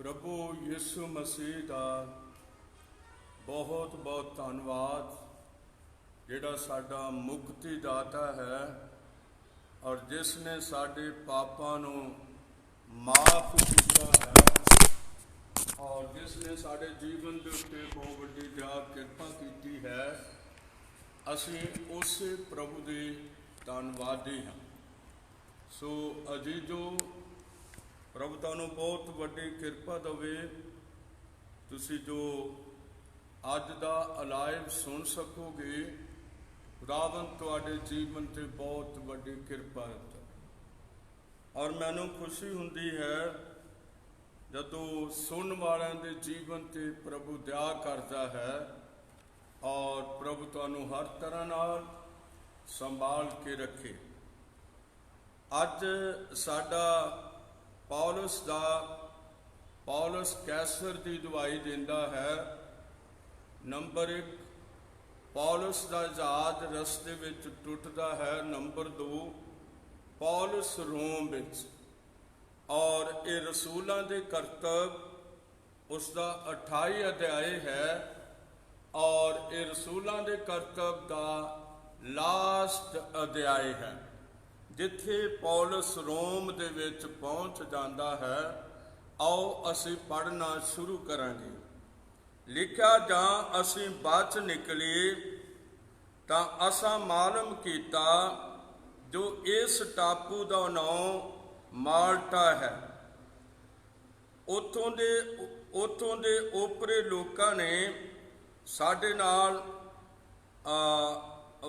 प्रभु यीशु मसीह का बहुत बहुत धन्यवाद जिहड़ा साडा मुक्ति दाता है और जिसने साडे पापां नूं माफ किया है और जिसने साडे जीवन के उत्ते बहुत वड्डी कृपा की है। असीं उस प्रभु दे धन्नवादी हाँ। सो अजीजो, प्रभु तुहानूं बहुत वड्डी किरपा देवे, तुसीं जो अज दा अलाइव सुन सकोगे। खुदावन तुहाडे जीवन ते बहुत वड्डी किरपा है और मैनूं खुशी हुंदी है जदों सुनने वालियां दे जीवन ते प्रभु दया करदा है और प्रभु तुहानूं हर तरह नाल संभाल के रखे। अज साडा पौलुस कैसर की दुआई देंदा है। नंबर 1, पौलुस का जहाज रस्ते विच टुटदा है। नंबर 2, पौलुस रोम विच और ये रसूलों के करतब उसका 28 अध्याय है और ये रसूलों के करतब का लास्ट अध्याय है जिथे पौलुस रोम दे विच पहुँच जाता है। आओ असी पढ़ना शुरू करांगे। लिखा जां असी बच निकले तां असां मालूम कीता जो इस टापू का नाम माल्टा है। उतों दे ओपरे लोकां ने साडे नाल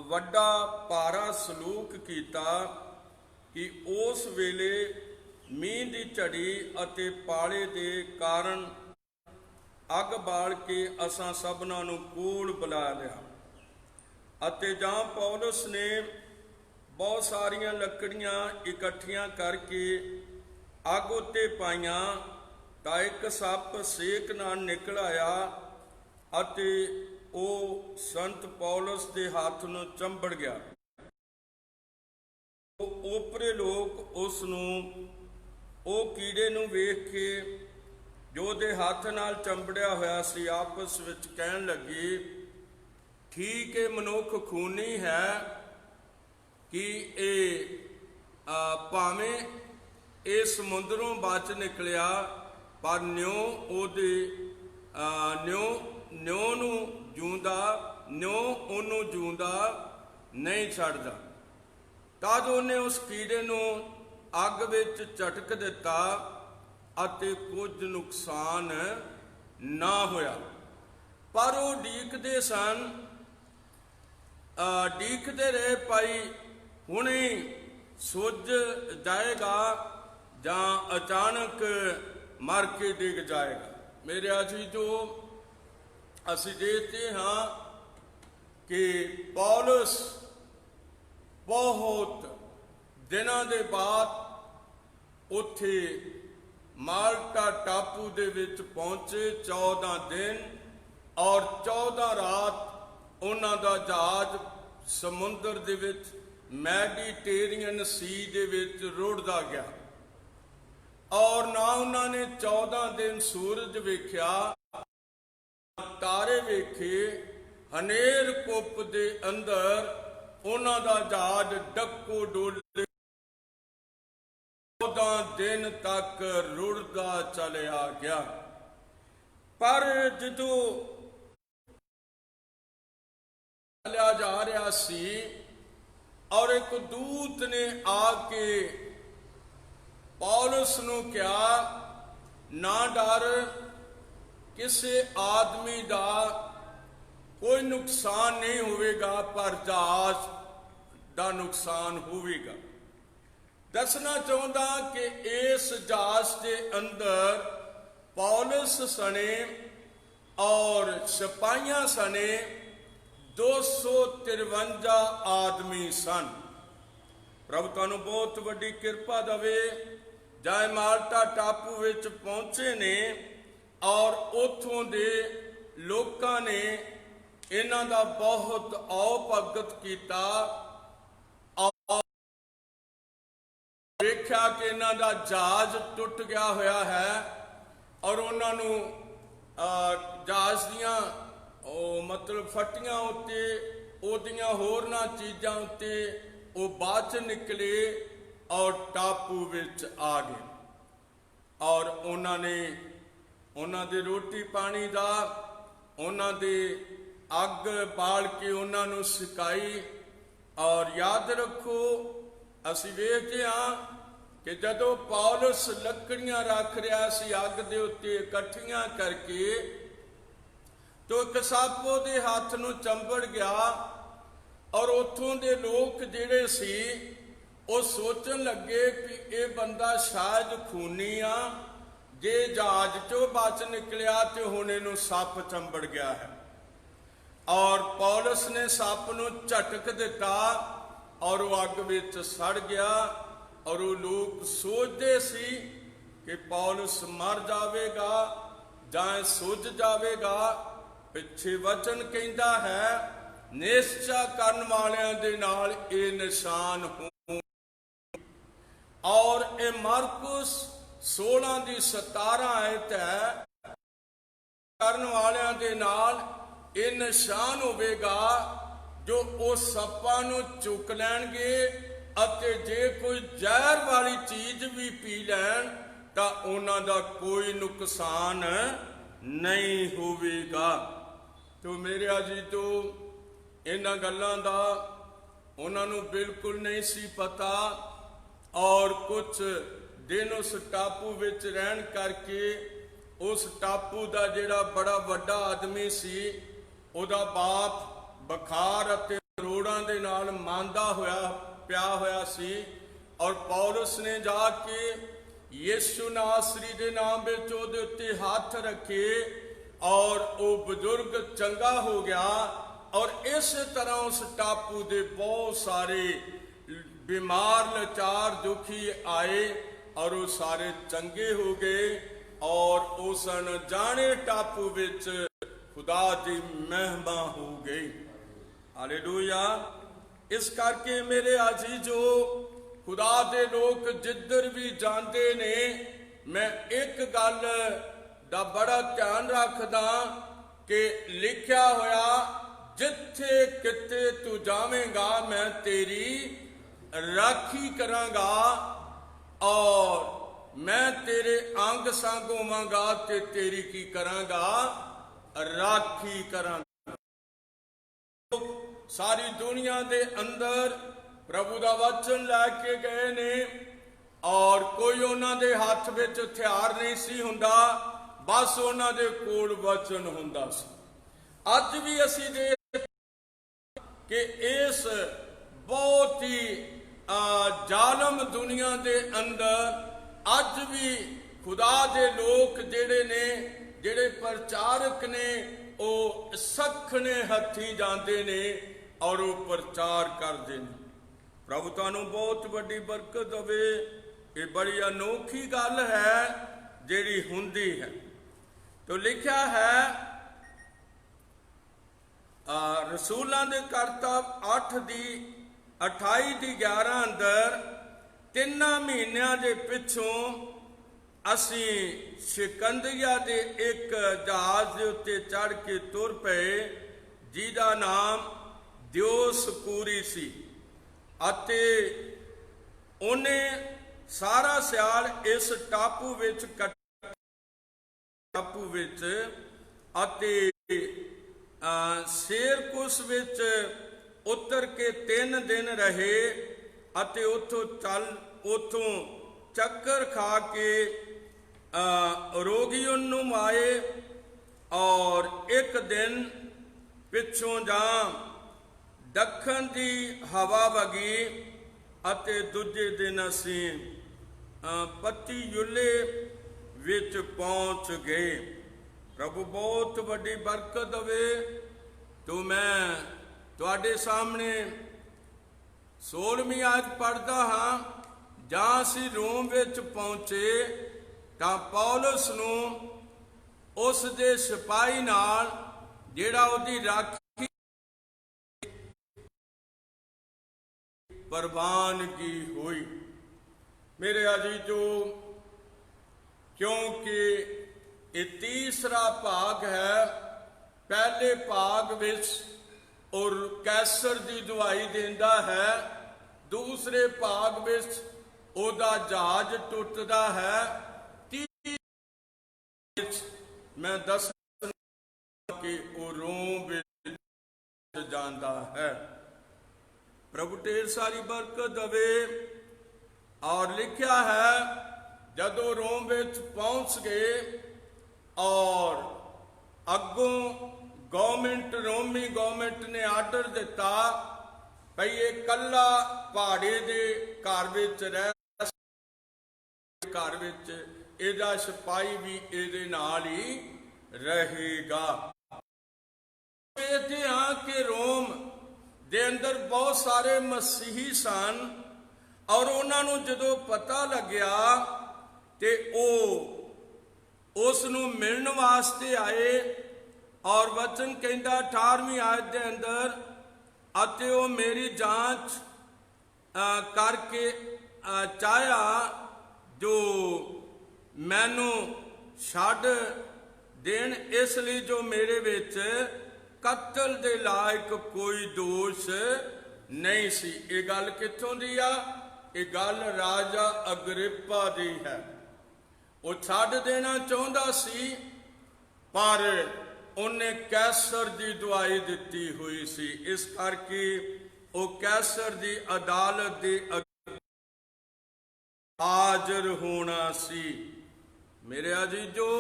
वड्डा पारा सलूक कीता कि उस वेले मींह की झड़ी अते पाले दे कारण अग बाल के असां सबना नूं कोल बुला लिया अते जां पौलुस ने बहुत सारियां लकड़ियां इकट्ठियां करके अग उत्ते पाईयां तां एक सप सेक नाल निकल आया अते वो संत पौलुस के हाथ नूं चंबड़ गया। ओपरे लोग उसनूं ओ कीड़े नूं वेख के जो दे हाथ नाल चंबड़िया होया सी आपस विच कहन लगे, ठीक है मनुख खूनी है कि भावें ये समुद्रों बच निकलिया पर न्यों ओदे न्यों नूं जूंदा न्यों ओनू जूंदा नहीं छड्डदा। तद उन्हें उस कीड़े नूं अग विच झटक दिता अते कुछ नुकसान ना होया। पर वो डीकदे सन, डीकदे रहे भाई हुणे सुज जाएगा जां अचानक मर के डिग जाएगा। मेरे अजीजो, असीं देखते हाँ कि पौलुस बहुत दिनों के बाद उत्थे माल्टा टापू दे विच पहुंचे। 14 दिन और 14 रात उन्हां दा जहाज समुद्र दे विच मैडिटेरियन सी दे विच रुड़दा गया और ना उन्होंने 14 दिन सूरज वेख्या, तारे वेखे। हनेर कुप दे अंदर उन्हां दा जहाज डक्को डोले 14 दिन तक रुड़दा चलिया गया। पर जदों चलिया जा रहा सी और एक दूत ने आके पौलुस नूं कहा, ना डर, किसी आदमी का कोई नुकसान नहीं होगा पर जहाज का नुकसान होगा। दसना चाहता कि इस जहाज के अंदर पौलुस सने और सिपाहियां सने 253 आदमी सन। प्रभु तुहानूं बहुत वड्डी किरपा देवे। जाए माल्टा टापू विच पहुंचे ने और उथों दे लोकां ने इन्हां दा बहुत आओ भगत कीता और देखा कि इन्हां दा जहाज टुट गया होया है और उन्होंने जहाज़ दियां मतलब फट्टियां उत्ते ओदियां होरना चीज़ां उत्ते वो बाद च निकले और टापू विच आ गए। और उन्होंने उन्होंने रोटी पानी का उन्होंने अग बाल के उन्होंने सिकाई। और याद रखो असी वेखते हाँ कि जदों पौलुस लकड़ियां रख रहा सी अग दे उत्ते इकट्ठियां करके, तो एक सप उहदे हाथ नूं चंबड़ गया और उत्थों दे लोग जिहड़े सी वो सोचन लगे कि ये बंदा शायद खूनी आ, जे जहाज चों बच निकलिया तो हुण इहनूं सप चंबड़ गया है। और पौलुस ने सप नूं झटक दिता और वो अग विच सड़ गया। और वो लोग सोचते सी कि पौलुस मर जाएगा जां सुझ जाएगा। पिछे वचन कहता है निश्चय करन वालियां दे नाल ये निशान हो। और ये मार्कुस 16:17 आयत है, करन वालियां दे नाल ये निशान होवेगा जो उस सप्पां नूं चुक लैणगे अते जे कोई जहर वाली चीज भी पी लैण तां उन्हां दा कोई नुकसान नहीं होवेगा। तो मेरे अजीजो इन्हां गल्लां दा उन्हां नूं बिल्कुल नहीं सी पता। और कुछ दिन उस टापू विच रहण करके उस टापू दा जिहड़ा बड़ा वड्डा आदमी सी उहदा बाप बुखार अते करोड़ां दे नाल मांदा होया पिया होया सी। और पौलुस ने जाके यीशु नासरी दे नाम विच उहदे उत्ते हाथ रखे और वो बुजुर्ग चंगा हो गया। और इस तरह उस टापू दे बहुत सारे बीमार लाचार दुखी आए और वो सारे चंगे हो गए। और उस अनजाने टापू विच खुदा दी महिमा हो गई। हालेलुया। इस करके मेरे अजीजो खुदा दे लोग जिधर भी जाते ने, मैं एक गल दा बड़ा ध्यान रखदा कि लिखा होया जिथे किते तू जावेगा मैं तेरी राखी करांगा और मैं तेरे अंग संग होवांगा ते तेरी की करांगा राखी करांगा। सारी दुनिया दे अंदर प्रभु दा वचन लैके गए ने और कोई उन्हां दे हाथ विच हथियार नहीं सी हुंदा, बस उन्हां दे कोल वचन हुंदा सी। अज भी असीं देख कि इस बहुत ही जालम दुनिया दे अंदर अज भी खुदा दे लोग जिहड़े ने, जिहड़े प्रचारक ने, वो सखने हथी जाते ने और वो प्रचार करते हैं। प्रभु तुहानूं बहुत वड्डी बरकत देवे। ये बड़ी अनोखी गल है जिहड़ी हुंदी है। तो लिखा है रसूलां दे करतब 8:28-11 अंदर 3 महीनों के पिछों असी सिकंदरिया के एक जहाज के उत्ते चढ़ के तुर पे जिहदा नाम दियोसकूरी सी अते उन्हें सारा सियाल इस टापू विच अते सेरकुस विच उतर के 3 दिन रहे अते उथों चक्कर खा के रोगियों आए और एक दिन पिछों जा दखन की हवा वगी अते दूजे दिन असी पत्ती युले विच पहुंच गए। प्रभु बहुत वड्डी बरकत देवे। तो मैं तुहाडे सामने 16वीं आयत पढ़दा हाँ। जां असी रोम विच पहुंचे तां पौलुस नूं उस दे सिपाही नाल जिहड़ा उहदी राखी प्रवानगी हुई। मेरे अजीजो, क्योंकि ਇਹ ਤੀਸਰਾ ਭਾਗ ਹੈ। ਪਹਿਲੇ ਭਾਗ ਵਿੱਚ ਔਰ ਕੈਸਰ ਦੀ ਦੁਹਾਈ ਦਿੰਦਾ ਹੈ, ਦੂਸਰੇ ਭਾਗ ਵਿੱਚ ਉਹਦਾ ਜਹਾਜ਼ ਟੁੱਟਦਾ ਹੈ, ਤੀਸਰੇ ਵਿੱਚ ਮੈਂ ਦੱਸਣਾ ਕਿ ਉਹ ਰੋਮ ਵਿੱਚ ਜਾਂਦਾ ਹੈ। प्रभु ढेर सारी बरकत दवे। और लिखा है जदों रोम विच पहुंच गए और अगों गवर्नमेंट रोमी गवर्नमेंट ने आर्डर दिता भई ये कला पहाड़े दे घर विच रह, घर विच इहदा सिपाही भी इहदे नाल ही रहेगा। देखते हाँ कि रोम ਦੇ ਅੰਦਰ ਬਹੁਤ ਸਾਰੇ ਮਸੀਹੀ ਸਨ ਔਰ ਉਹਨਾਂ ਨੂੰ ਜਦੋਂ ਪਤਾ ਲੱਗਿਆ ਤੇ ਉਹ ਉਸ ਨੂੰ ਮਿਲਣ ਵਾਸਤੇ ਆਏ। ਔਰ ਵਚਨ ਕਹਿੰਦਾ 18ਵੀਂ ਆਇਤ ਦੇ ਅੰਦਰ, ਅਤੇ ਉਹ ਮੇਰੀ ਜਾਂਚ ਕਰਕੇ ਚਾਹਿਆ ਜੋ ਮੈਨੂੰ ਛੱਡ ਦੇਣ, ਇਸ ਲਈ ਜੋ ਮੇਰੇ ਵਿੱਚ कतल दे लायक कोई दोष नहीं सी। ये गल कित्थों दी आ? ये गल राजा अग्रिप्पा दी है। वो छड्ड देना चाहुंदा सी पर उन्हें कैसर दी दुआई दिती हुई सी, इस करके वो कैसर दी अदालत दे हाजर होना सी। मेरे अजीजो,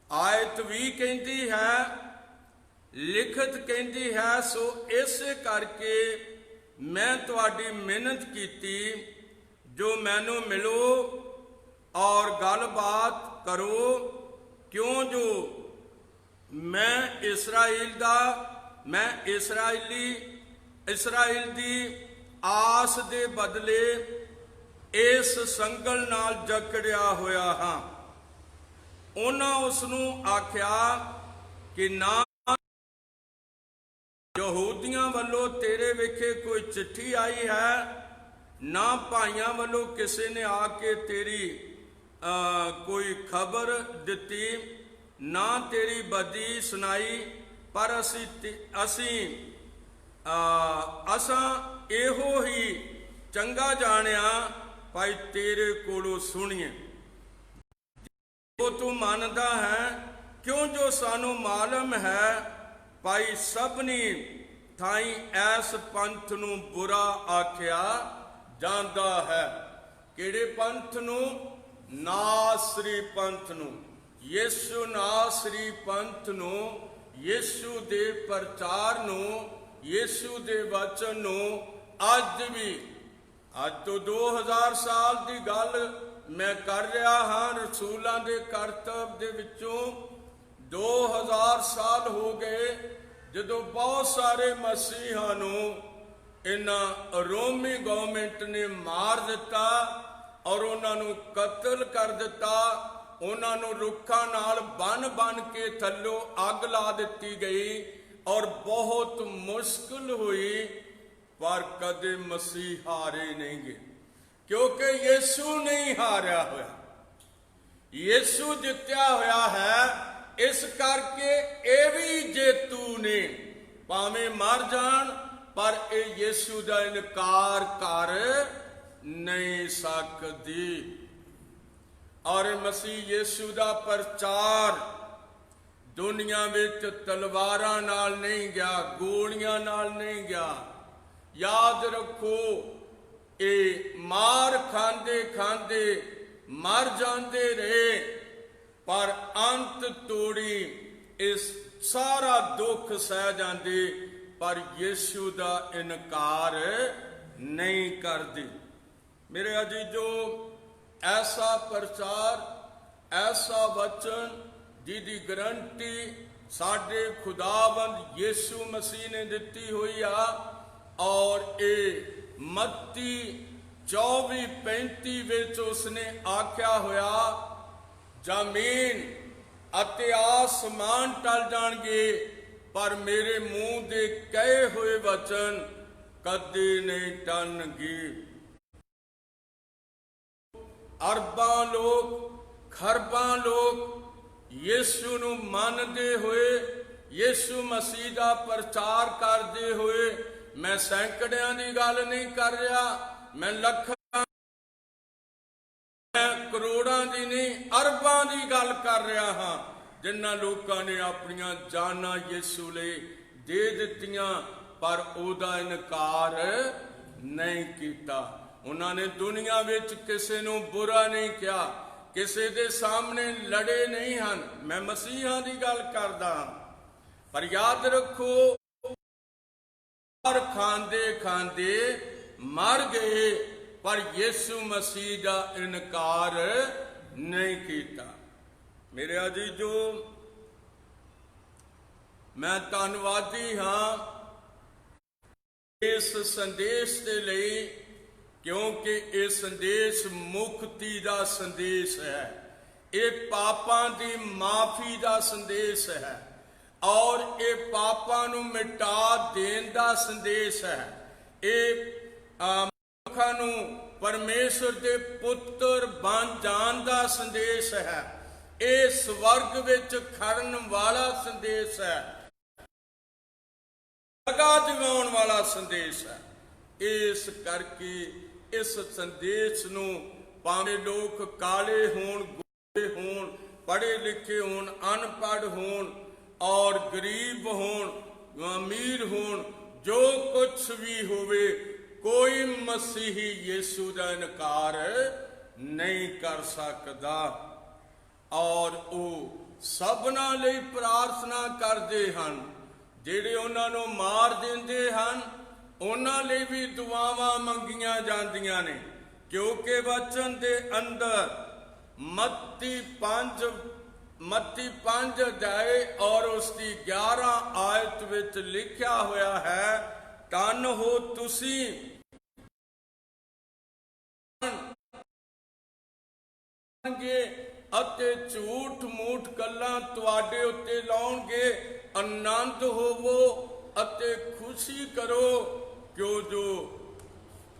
आयत भी कहती है, लिखत कहती है, सो इस करके मैं तुहाडी मिहनत कीती जो मैनू मिलो और गलबात करो, क्यों जो मैं इस्राएल दी आस दे बदले इस संगल नाल जकड़िया होया हाँ। उन्हां उसनू आख्या कि ना यहूदियां वालों तेरे विखे कोई चिट्ठी आई है, ना भाइयों वालों किसी ने आके तेरी कोई खबर दिती, ना तेरी बदी सुनाई, पर असां एहो ही चंगा जानिया भाई तेरे कोलों सुनिए। जो तू मानदा है, क्यों जो सानू मालूम है भाई सबनी थाई ऐस पंथ नू बुरा आख्या जांदा है। किहड़े पंथ नू? नासरी पंथ नू। यीशु नासरी पंथ नू, यीशु दे प्रचार नू, यीशु दे वचन नू अज भी, अज तो 2000 साल की गल मैं कर रहा हाँ, रसूलों के करतब दे विचों 2000 साल हो गए जदों बहुत सारे मसीहां नूं इन्हां रोमी गवर्नमेंट ने मार दिता और उन्होंने कतल कर दिता। उन्होंने रुखा नाल बन बन के थल्लों अग ला दी गई और बहुत मुश्किल हुई, पर कदे मसीह हारे नहीं गए, क्योंकि यीशु नहीं हारिया होया, यीशु जित्या होया है। इस करके ये भी जेतू ने भावें मर जान पर ये यीशु का इनकार कर नहीं सकती। और मसीह यीशु का प्रचार दुनिया विच तलवारां नाल नहीं गया, गोलियां नाल नहीं गया। याद रखो, ये मार खांदे खांदे मर जाते रहे, पर अंत तोड़ी इस सारा दुख सह जाते, पर यीशु का इनकार नहीं करते। मेरे अजीजो, ऐसा प्रचार, ऐसा वचन जिहदी गारंटी साडे खुदावंद यीशु मसीह ने दिती हुई आ। और ये मत्ती 24:35 विच उसने आख्या होया, जमीन अते आसमान टल जाणगे पर मेरे मुंह दे कहे हुए वचन कदे नहीं टलणगे। अरबां लोग खरबां लोग यीशु नूं मनदे होए, यीशु मसीह दा प्रचार करदे होए, मैं सैकड़ियां दी गल नहीं कर रहा, मैं लखां करोड़ां दी नहीं अरबां दी गल कर रहा हाँ, जिन्हां लोकां ने अपनियां जानां यीशु लई दे दित्तियां पर ओहदा इनकार नहीं कीता। उन्हां ने दुनिया विच किसे नूं बुरा नहीं कहा, किसे दे सामने लड़े नहीं हन। मैं मसीहां दी गल करदा हां, पर याद रखो और खांदे खांदे मर गए पर यीशु मसीह का इनकार नहीं किया। मेरे अजीजो, मैं धन्नवादी हाँ इस संदेश के लिए, क्योंकि ये संदेश मुक्ति का संदेश है, ये पापां की माफी का संदेश है और ये पापां नूं मिटा देण दा संदेश है। ये मनुखां नूं परमेश्वर दे पुत्र बन जाण दा संदेश है। ये स्वर्ग विच खड़न वाला संदेश है, जगह दिवाउण वाला संदेश है। इस करके इस संदेश नूं भावें लोग काले होण, गोरे होण, पढ़े लिखे होण, अनपढ़ होण और गरीब होण, अमीर होण, जो कुछ भी होवे, कोई मसीही यीशु का इनकार नहीं कर सकता। और वो सबना लई प्रार्थना करते हैं, जिहड़े उन्हां नूं मार देंदे हन उन्हां लई भी दुआवां मंगियां जांदियां ने, क्योंकि वचन दे अंदर मत्ती 5 अध्याय और उसकी 11 आयत विच लिखिया होया है, धन हो तुसी अते झूठ मूठ गल्लां तुहाडे उत्ते लाउणगे, आनंद होवो अते खुशी करो, क्यों जो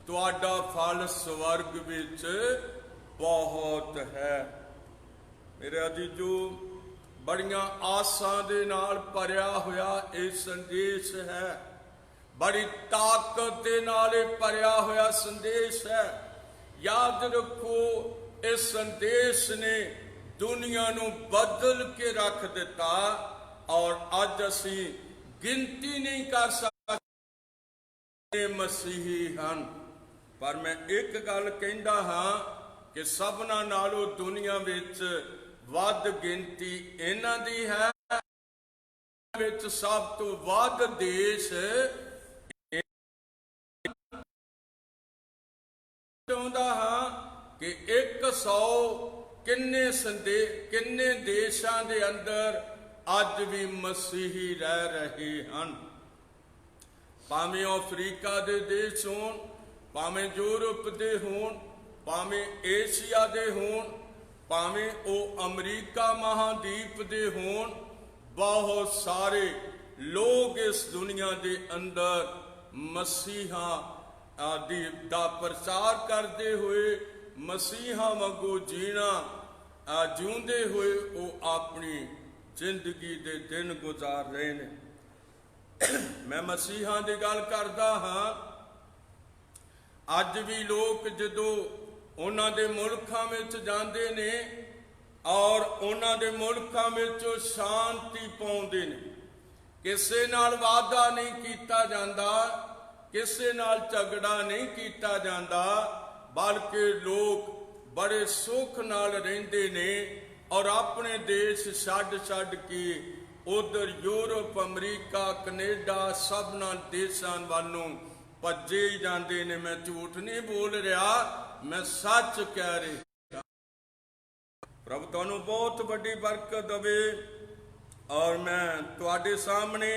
तुहाडा फल स्वर्ग विच बहुत है। मेरे अजीजो, बड़ियां आसां दे नाल भरिया होया ये संदेश है, बड़ी ताकत दे नाल भरिया होया संदेश है। याद रखो, इस संदेश ने दुनिया नूं बदल के रख दिता और अज असीं गिनती नहीं कर सकते मसीही हन। पर मैं एक गल कहंदा हां कि सबना नालों दुनिया विच वध गिनती इन्हां दी है, विच सब तो वध देश चाहुंदा हां कि 100 किन्ने देशां दे अंदर अज भी मसीही रह रहे हैं। भावें अफ्रीका दे देश होण, भावें यूरोप दे होण, भावें एशिया दे होण, भावें वो अमरीका महाद्वीप दे होण, बहुत सारे लोग इस दुनिया दे अंदर मसीहा आदि दा प्रचार करते हुए, मसीहा वांगू जीना जिउंदे हुए वो अपनी जिंदगी दे दिन गुजार रहे ने। मैं मसीहा दी गल करदा हां, अज भी लोग जदों उन्हां दे मुल्कां विच जांदे ने और उन्हां दे मुल्कां विच शांति पाउंदे ने, किसे नाल वादा नहीं कीता जांदा, किसे नाल झगड़ा नहीं कीता जांदा, बल्कि लोग बड़े सुख नाल रहिंदे ने और अपने देश छड्ड के उधर यूरोप, अमरीका, कनेडा सबना देशों वालों भज्जे ही जाते ने। मैं झूठ नहीं बोल रहा, मैं सच कह रहा। प्रभु तुहानू बहुत बड़ी बरकत देवे। और मैं तुहाडे सामने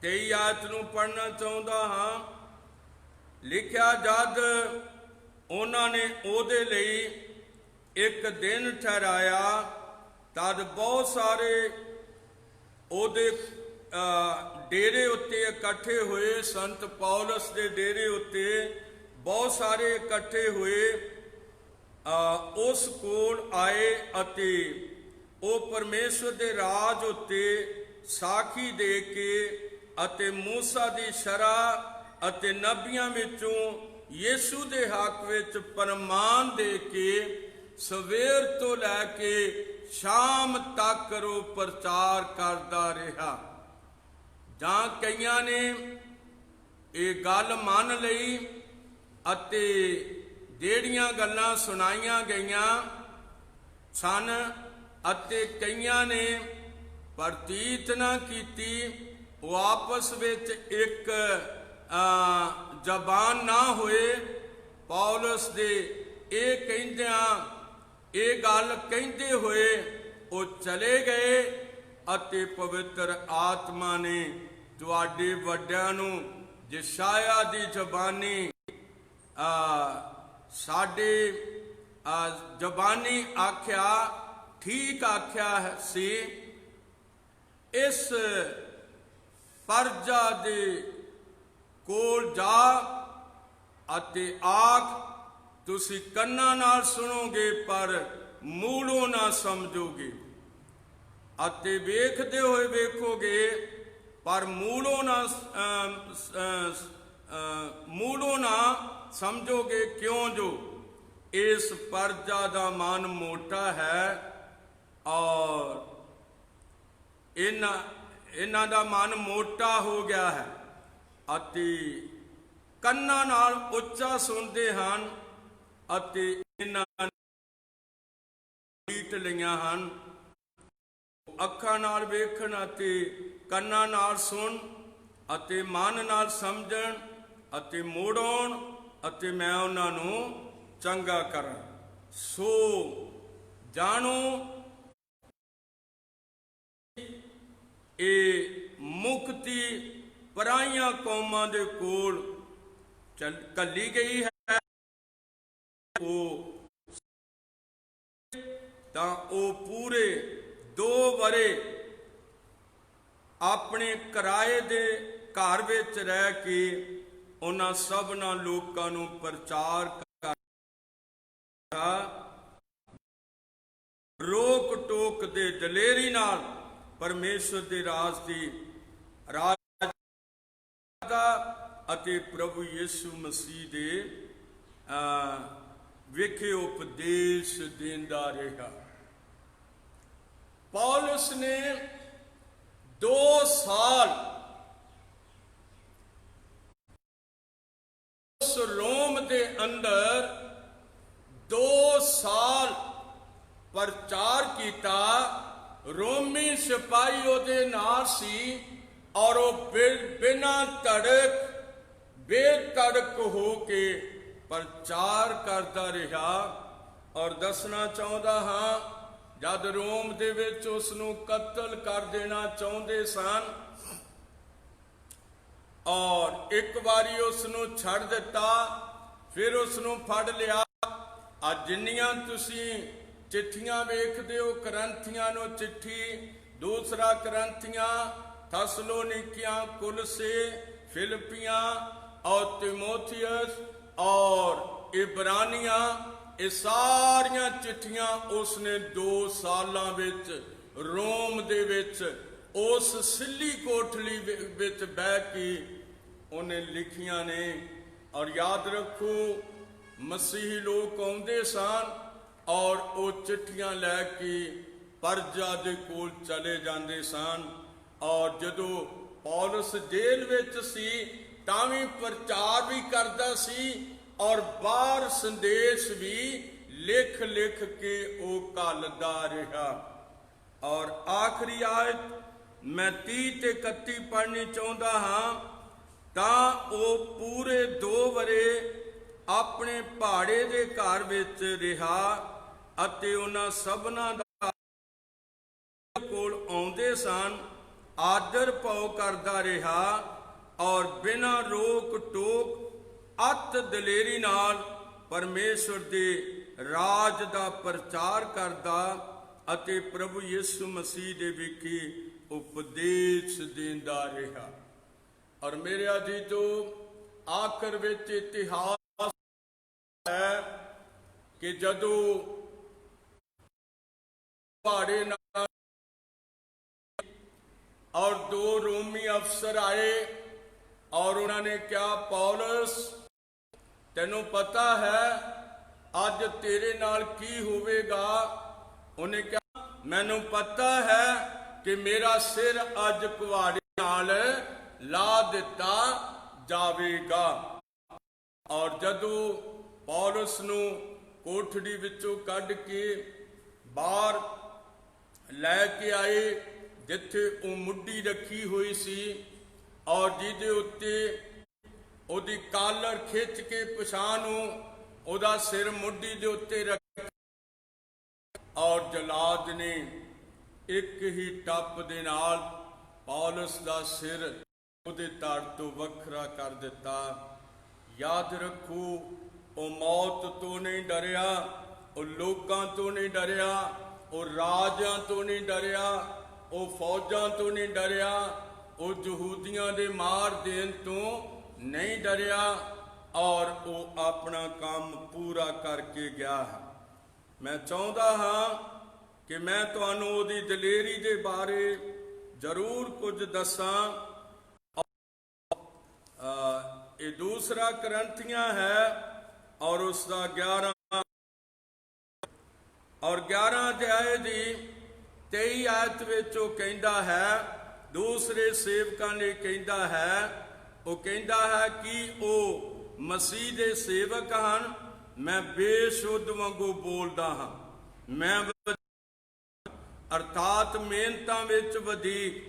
23 आयत नूं पढ़ना चाहुंदा हां। लिखिया, जद उन्होंने ओहदे लई एक दिन ठहराया, तद बहुत सारे ओहदे डेरे उत्ते इकट्ठे हुए। संत पौलुस दे डेरे उत्ते बहुत सारे इकट्ठे हुए ਉਸ ਕੋਲ ਆਏ ਅਤੇ ਉਹ ਪਰਮੇਸ਼ਵਰ ਦੇ ਰਾਜ ਉੱਤੇ ਸਾਖੀ ਦੇ ਕੇ ਅਤੇ ਮੂਸਾ ਦੀ ਸ਼ਰ੍ਹਾ ਅਤੇ ਨਬੀਆਂ ਵਿੱਚੋਂ ਯੀਸ਼ੂ ਦੇ ਹੱਕ ਵਿੱਚ ਪ੍ਰਮਾਣ ਦੇ ਕੇ ਸਵੇਰ ਤੋਂ ਲੈ ਕੇ ਸ਼ਾਮ ਤੱਕ ਉਹ ਪ੍ਰਚਾਰ ਕਰਦਾ ਰਿਹਾ। ਜਾਂ ਕਈਆਂ ਨੇ ਇਹ ਗੱਲ ਮੰਨ ਲਈ ਅਤੇ ਜਿਹੜੀਆਂ ਗੱਲਾਂ ਸੁਣਾਈਆਂ ਗਈਆਂ ਸਨ ਅਤੇ ਕਈਆਂ ਨੇ ਪ੍ਰਤੀਤ ਨਾ ਕੀਤੀ, ਉਹ ਆਪਸ ਵਿੱਚ ਇੱਕ ਜ਼ਬਾਨ ਨਾ ਹੋਏ। ਪੌਲਸ ਦੇ ਇਹ ਕਹਿੰਦਿਆਂ ਇਹ ਗੱਲ ਕਹਿੰਦੇ ਹੋਏ ਉਹ ਚਲੇ ਗਏ ਅਤੇ ਪਵਿੱਤਰ ਆਤਮਾ ਨੇ ਤੁਹਾਡੇ ਵੱਡਿਆਂ ਨੂੰ ਯਸ਼ਾਇਆ ਦੀ ਜ਼ਬਾਨੀ ਸਾਡੇ ਜ਼ਬਾਨੀ ਆਖਿਆ, ਠੀਕ ਆਖਿਆ ਸੀ, ਇਸ ਪਰਜਾ ਦੇ ਕੋਲ ਜਾ ਅਤੇ ਆਖ, ਤੁਸੀਂ ਕੰਨਾਂ ਨਾਲ ਸੁਣੋਗੇ ਪਰ ਮੂਲੋਂ ਨਾ ਸਮਝੋਗੇ, ਅਤੇ ਵੇਖਦੇ ਹੋਏ ਵੇਖੋਗੇ ਪਰ ਮੂਲੋਂ ਨਾ ਸਮਝੋਗੇ, ਕਿਉਂ ਜੋ ਇਸ ਪਰਜਾ ਦਾ ਮਨ ਮੋਟਾ ਹੈ ਔਰ ਇਹਨਾਂ ਦਾ ਮਨ ਮੋਟਾ ਹੋ ਗਿਆ ਹੈ ਅਤੇ ਕੰਨਾਂ ਨਾਲ ਉੱਚਾ ਸੁਣਦੇ ਹਨ ਅਤੇ ਇਹਨਾਂ ਲੀਟ ਲਈਆਂ ਹਨ। ਅੱਖਾਂ ਨਾਲ ਵੇਖਣ ਅਤੇ ਕੰਨਾਂ ਨਾਲ ਸੁਣ ਅਤੇ ਮਨ ਨਾਲ ਸਮਝਣ ਅਤੇ ਮੋੜਨ ਅਤੇ ਮੈਂ ਉਹਨਾਂ ਨੂੰ ਚੰਗਾ ਕਰਾਂ। ਸੋ ਜਾਣੋ ਇਹ ਮੁਕਤੀ ਪਰਾਈਆਂ ਕੌਮਾਂ ਦੇ ਕੋਲ ਕੱਲੀ ਗਈ ਹੈ। ਤਾਂ ਉਹ ਪੂਰੇ 2 ਵਰੇ ਆਪਣੇ ਕਿਰਾਏ ਦੇ ਘਰ ਵਿੱਚ ਰਹਿ ਕੇ ਉਹਨਾਂ ਸਭਨਾਂ ਲੋਕਾਂ ਨੂੰ ਪ੍ਰਚਾਰ ਕਰਦਾ, ਰੋਕ ਟੋਕ ਦੇ ਦਲੇਰੀ ਨਾਲ ਪਰਮੇਸ਼ਵਰ ਦੇ ਰਾਜ ਦੀ ਰਾਜ ਅਤੇ ਪ੍ਰਭੂ ਯਿਸੂ ਮਸੀਹ ਦੇ ਵਿਖੇ ਉਪਦੇਸ਼ ਦਿੰਦਾ ਰਿਹਾ। ਪੌਲਸ ਨੇ 2 ਸਾਲ ਉਸ ਰੋਮ ਦੇ ਅੰਦਰ 2 ਸਾਲ ਪ੍ਰਚਾਰ ਕੀਤਾ। ਰੋਮੀ ਸਿਪਾਹੀ ਉਹਦੇ ਨਾਲ ਸੀ ਔਰ ਉਹ ਬਿਨਾਂ ਧੜਕ ਬੇਧੜਕ ਹੋ ਕੇ ਪ੍ਰਚਾਰ ਕਰਦਾ ਰਿਹਾ। ਔਰ ਦੱਸਣਾ ਚਾਹੁੰਦਾ ਹਾਂ, ਜਦ ਰੋਮ ਦੇ ਵਿੱਚ ਉਸ ਨੂੰ ਕਤਲ ਕਰ ਦੇਣਾ ਚਾਹੁੰਦੇ ਸਨ ਔਰ ਇੱਕ ਵਾਰੀ ਉਸ ਨੂੰ ਛੱਡ ਦਿੱਤਾ, ਫਿਰ ਉਸ ਨੂੰ ਫੜ ਲਿਆ। ਅੱਜ ਜਿੰਨੀਆਂ ਤੁਸੀਂ ਚਿੱਠੀਆਂ ਵੇਖਦੇ ਹੋ, ਕਰੰਥੀਆਂ ਨੂੰ ਚਿੱਠੀ, ਦੂਸਰਾ ਕਰੰਥੀਆਂ, ਥਸਲੋਨੀਕੀਆਂ, ਕੁਲਸੇ, ਫਿਲਿਪੀਆਂ और तिमोथियस और इब्रानिया, ये सारियां चिट्ठियां उसने 2 सालां विच रोम दे विच उस सिल्ली कोठली विच बह के उन्हें लिखियां ने। और याद रखो, मसीही लोग आउंदे सन और वो चिट्ठियां लैके परजा दे कोल चले जांदे सन। और जदों पौलुस जेल विच सी ਤਾਂ ਵੀ ਪ੍ਰਚਾਰ ਵੀ ਕਰਦਾ ਸੀ ਔਰ ਬਾਹਰ ਸੰਦੇਸ਼ ਵੀ ਲਿਖ ਲਿਖ ਕੇ ਉਹ ਘੱਲਦਾ ਰਿਹਾ। ਔਰ ਆਖਰੀ ਆਇਤ ਮੈਂ 30 ਤੇ 31 ਪੜ੍ਹਨੀ ਚਾਹੁੰਦਾ ਹਾਂ। ਤਾਂ ਉਹ ਪੂਰੇ 2 ਵਰੇ ਆਪਣੇ ਪਹਾੜੇ ਦੇ ਘਰ ਵਿੱਚ ਰਿਹਾ ਅਤੇ ਉਹਨਾਂ ਸਭਨਾਂ ਦਾ ਕੋਲ ਆਉਂਦੇ ਸਨ, ਆਦਰ ਭਾਉ ਕਰਦਾ ਰਿਹਾ ਔਰ ਬਿਨਾਂ ਰੋਕ ਟੋਕ ਅਤ ਦਲੇਰੀ ਨਾਲ ਪਰਮੇਸ਼ਵਰ ਦੇ ਰਾਜ ਦਾ ਪ੍ਰਚਾਰ ਕਰਦਾ ਅਤੇ ਪ੍ਰਭੂ ਯਿਸੂ ਮਸੀਹ ਦੇ ਵਿਖੇ ਉਪਦੇਸ਼ ਦਿੰਦਾ ਰਿਹਾ। ਔਰ ਮੇਰੇ ਅਜੀਜ਼ੋ, ਆਖਰ ਵਿੱਚ ਇਤਿਹਾਸ ਹੈ कि जदों कुहाड़े नाल और 2 रोमी अफसर आए और उन्होंने कहा, पौलुस तैनू पता है अज तेरे नाल की होवेगा? उन्हें कहा, मैनू पता है कि मेरा सिर अज कुहाड़े नाल ला दिता जावेगा। और जदों पौलुस नू कोठड़ी विचों कढ के बाहर लैके आए, जिथे वो मुड्डी रखी हुई सी और जिहदे उत्ते ओदी कालर खिंच के पछाण ओदा सिर मुड्डी दे उत्ते रख, और जलाद ने एक ही टप दे नाल पौलुस दा सिर ओदे धड़ तो वखरा कर दिता। याद रखो, वो मौत तो नहीं डरिया, वो लोकां तो नहीं डरिया, वो राजां तो नहीं डरिया, वो फौजां तो नहीं डरिया, वो यहूदियां दे मार देन तो नहीं डरिया, और वो अपना काम पूरा करके गया है। मैं चाहता हाँ कि मैं तुहानू ओदी दलेरी दे बारे जरूर कुछ दसां। ये दूसरा करंथियां है और उसका 11 अध्याय दी 23 आयत विच वो कहंदा है, दूसरे सेवकां ने कहंदा है, वो कहंदा है कि वो मसीह दे सेवक हन। मैं बेशुद्ध वांगू बोलदा हाँ, मैं अर्थात मेहनतां विच वधीक,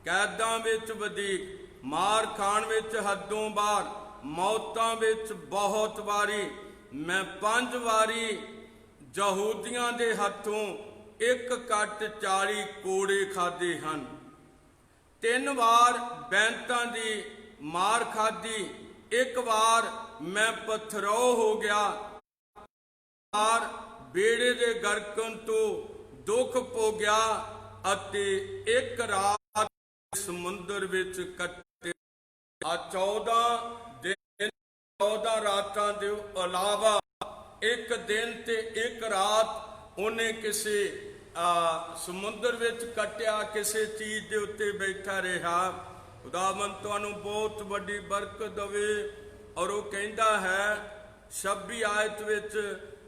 कैदां विच वधीक, मार खाण विच हदों बाहर, मौतां विच बहुत वारी, मैं 5 वारी यहूदियां दे हथों 1 कट 40 कोड़े खाधे हन, 3 वार बैंतां दी मार खाधी, 1 वार मैं पथरौ हो गया, वार बेड़े दे गरकन तो दुख भोग्या, अते 1 रात समुंदर विच कटे। 14 दिन 14 रातां दे अलावा 1 दिन ते 1 रात उन्हें किसी समुंदर विच कटिया, किसी चीज दे उत्ते बैठा रहा। खुदावन तुहानू बहुत बड़ी बरकत देवे। और वो कहता है 26 आयत विच,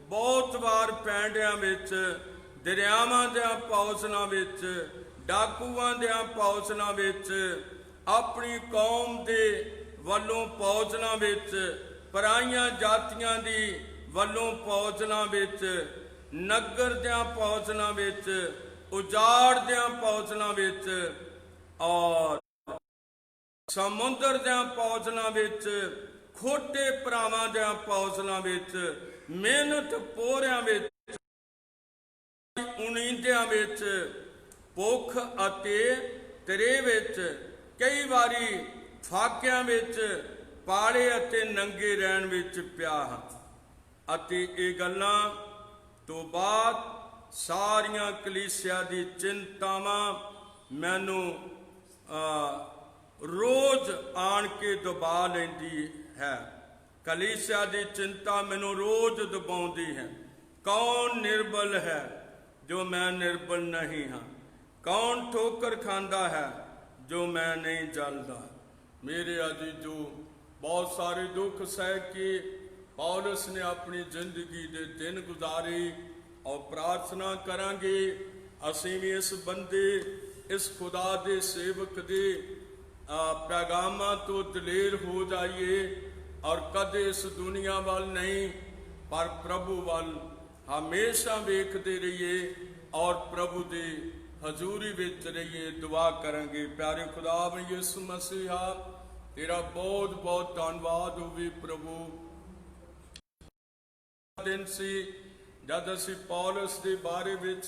बहुत वार पैंडियां विच, दरियावां दियां पौसनां विच, डाकूआं दियां पौसनां विच, अपनी कौम दे वल्लों पौसनां विच, पराइयां जातियां दी वल्लों पौसनां विच, नगर दियां पौसनां विच, उजाड़ दियां पौसनां विच, और समुंदर दियां पौसनां विच, खोटे भरावां दियां पौसनां विच, मेहनत पोरियां विच, उनींदियां विच, भुख अते तरे विच, कई वारी फाकियां विच, पाले अते नंगे रहण विच पिया हां। अते ये गल्लां तो बाद सारियां कलीसिया दी चिंतावां मैनू रोज आण के दबा लैंदी है। कलीसिया दी चिंता मैनू रोज दबाउंदी है। कौन निर्बल है जो मैं निर्बल नहीं हाँ? कौन ठोकर खांदा है जो मैं नहीं जलदा? मेरे अजीजों, बहुत सारे दुख सह के पौलुस ने अपनी जिंदगी दे दिन गुजारे, और प्रार्थना करांगे असीं भी इस बंदे, इस खुदा दे सेवक दे पैगामां तो दलेर हो जाइए, और कदे इस दुनिया वाल नहीं पर प्रभु वाल हमेशा वेखते रहिए, और प्रभु दे हजूरी विच रहिए। दुआ करांगे। प्यारे खुदा यीशु मसीहा, तेरा बहुत बहुत धन्यवाद होवे प्रभु। दिन सी जद असीं पौलुस दे बारे विच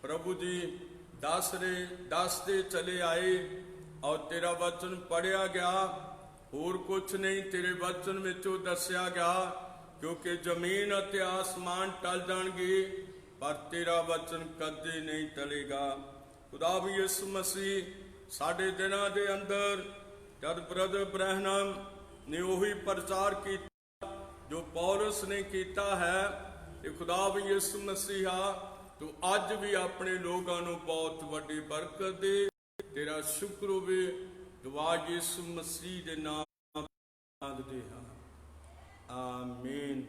प्रभु जी दसदे चले आए, और तेरा वचन पढ़िया गया, होर कुछ नहीं तेरे वचन विचों दस्या गया, क्योंकि जमीन अते आसमान टल जाणगे पर तेरा वचन कदे नहीं टलेगा। खुदा यीशु मसीह, साडे दिनां दे अंदर जद ब्रदर ब्रहनम ने वही प्रचार किया जो पौलुस ने किया है, ਇਹ ਖੁਦਾ ਵੀ ਯਿਸੂ ਮਸੀਹਾ ਤੂੰ ਅੱਜ ਵੀ ਆਪਣੇ ਲੋਕਾਂ ਨੂੰ ਬਹੁਤ ਵੱਡੀ ਬਰਕਤ ਦੇ। ਤੇਰਾ ਸ਼ੁਕਰ ਹੋਵੇ। ਦੁਆ ਯਿਸੂ ਮਸੀਹ ਦੇ ਨਾਮ ਮੰਗਦੇ ਹਾਂ, ਆਮੀਨ।